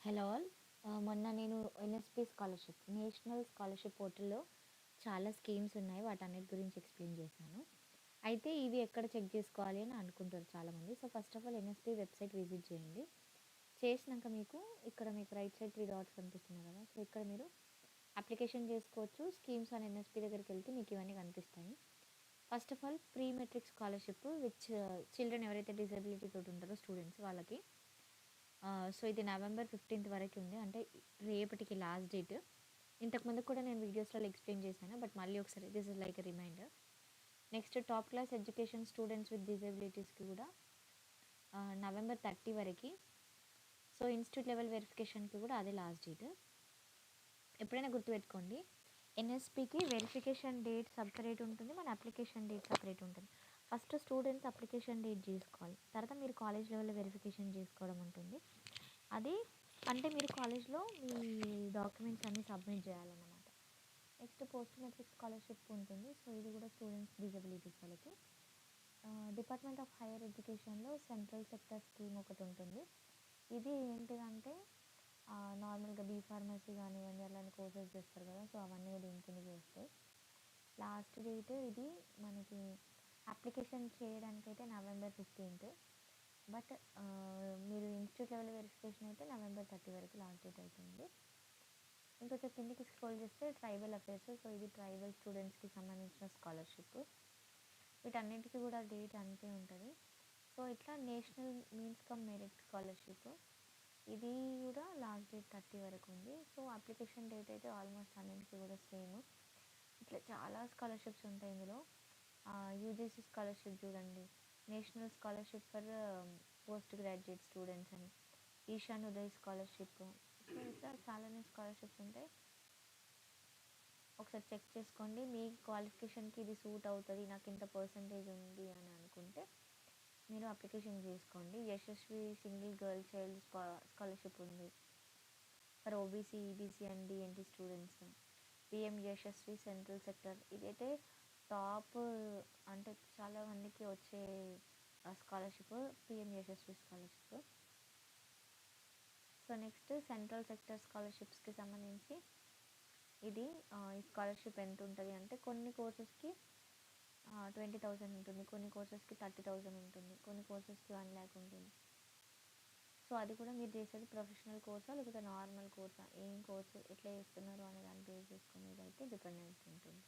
Hello all. మొన్న నేను NSP scholarship national scholarship పోర్టల్‌లో చాలా స్కీమ్స్ ఉన్నాయి. వాటన్నిటి గురించి ఎక్స్‌ప్లెయిన్ చేశాను. అయితే ఇవి ఎక్కడ చెక్ చేసుకోవాలి అని అనుకుంటారు చాలామంది. So, first of all NSP website visit చేయండి. చేసినాక ఇక్కడ మీకు రైట్ సైడ్ 3 డాట్స్ కనిపిస్తున్నాయి కదా! సో, ఇక్కడ మీరు అప్లికేషన్ చేసుకోవచ్చు. స్కీమ్స్ అని ఎన్ఎస్పి దగ్గరికెళ్తే మీకు ఇవన్నీ కనిపిస్తాయి. First of all pre matric scholarship children ఎవరైతే డిజబిలిటీ తోటి ఉంటారో స్టూడెంట్స్ వాళ్ళకి. సో, ఇది నవంబర్ 15థ్ వరకు ఉంది. అంటే రేపటికి లాస్ట్ డేట్. ఇంతకుముందు కూడా నేను వీడియోస్‌లలో ఎక్స్‌ప్లెయిన్ చేశాను. బట్ మళ్ళీ ఒకసారి this is like a reminder. Next top class education students with డిజబిలిటీస్‌కి కూడా నవంబర్ 30 వరకి. సో, ఇన్‌స్టిట్యూట్ లెవెల్ వెరిఫికేషన్‌కి కూడా అదే లాస్ట్ డేట్. ఎప్పుడైనా గుర్తుపెట్టుకోండి. ఎన్ఎస్పికి వెరిఫికేషన్ డేట్ సెపరేట్ ఉంటుంది. మన అప్లికేషన్ డేట్ సెపరేట్ ఉంటుంది. ఫస్ట్ స్టూడెంట్స్ అప్లికేషన్ డేట్ చేసుకోవాలి. తర్వాత మీరు కాలేజ్ లెవెల్‌లో వెరిఫికేషన్ చేసుకోవడం ఉంటుంది. అది అంటే మీరు కాలేజ్‌లో మీ డాక్యుమెంట్స్ అన్నీ సబ్మిట్ చేయాలన్నమాట. నెక్స్ట్ పోస్ట్ మెట్రిక్ స్కాలర్షిప్ ఉంటుంది. సో, ఇది కూడా స్టూడెంట్స్ డిజబిలిటీస్ వాళ్ళకి. డిపార్ట్మెంట్ ఆఫ్ హైయర్ ఎడ్యుకేషన్‌లో సెంట్రల్ సెక్టర్ స్కీమ్ ఒకటి ఉంటుంది. ఇది ఏంటిదంటే నార్మల్‌గా ఫార్మసీ కానివ్వండి అలాంటి కోర్సెస్ చేస్తారు కదా! సో, అవన్నీ కూడా దీని కిందకే వస్తాయి. లాస్ట్ డేట్ ఇది మనకి అప్లికేషన్ చేయడానికైతే నవంబర్ 15థ్. బట్ మీరు ఇన్‌స్టిట్యూట్ లెవెల్ వెరిఫికేషన్ అయితే నవంబర్ 30 వరకు లాస్ట్ డేట్ అవుతుంది. ఇంకొంచెం కిందకి స్క్రోల్ చేస్తే ట్రైబల్ అఫైర్స్. సో, ఇది ట్రైబల్ స్టూడెంట్స్‌కి సంబంధించిన స్కాలర్షిప్. వీటన్నిటికి కూడా డేట్ అంతే ఉంటుంది. సో, ఇట్లా national means come merit scholarship. ఇది కూడా లాస్ట్ డేట్ 30 వరకు ఉంది. సో, అప్లికేషన్ డేట్ అయితే ఆల్మోస్ట్ అన్నింటికి కూడా సేమ్. ఇట్లా చాలా స్కాలర్షిప్స్ ఉంటాయి ఇందులో. యూజీసీ స్కాలర్షిప్ చూడండి. National scholarship for post graduate students అని. ఈశాన్ ఉదయ్ స్కాలర్షిప్. సో, ఇట్లా చాలానే స్కాలర్షిప్స్ ఉంటాయి. ఒకసారి చెక్ చేసుకోండి. మీ క్వాలిఫికేషన్కి ఇది సూట్ అవుతుంది, నాకు ఇంత పర్సంటేజ్ ఉంది అని అనుకుంటే మీరు అప్లికేషన్ చేసుకోండి. Yashasvi single girl child scholarship ఉంది for OBC, EBC and DNT students. PM Yashasvi central sector. ఇదైతే టాప్ అంటే చాలా మందికి వచ్చే scholarship PM Yashasvi scholarship. So, next central sector స్కాలర్షిప్స్కి సంబంధించి ఇది ఈ స్కాలర్షిప్ ఎంత ఉంటుంది అంటే కొన్ని కోర్సెస్కి 20,000 ఉంటుంది, కొన్ని కోర్సెస్కి 30,000 ఉంటుంది, కొన్ని కోర్సెస్కి 1 lakh ఉంటుంది. సో, అది కూడా మీరు చేసేది ప్రొఫెషనల్ కోర్సా లేకపోతే నార్మల్ కోర్సా, ఏం కోర్సు ఎట్లా చేస్తున్నారు అనే దాన్ని బేస్ చేసుకుని అయితే డిపెండెంట్ ఉంటుంది.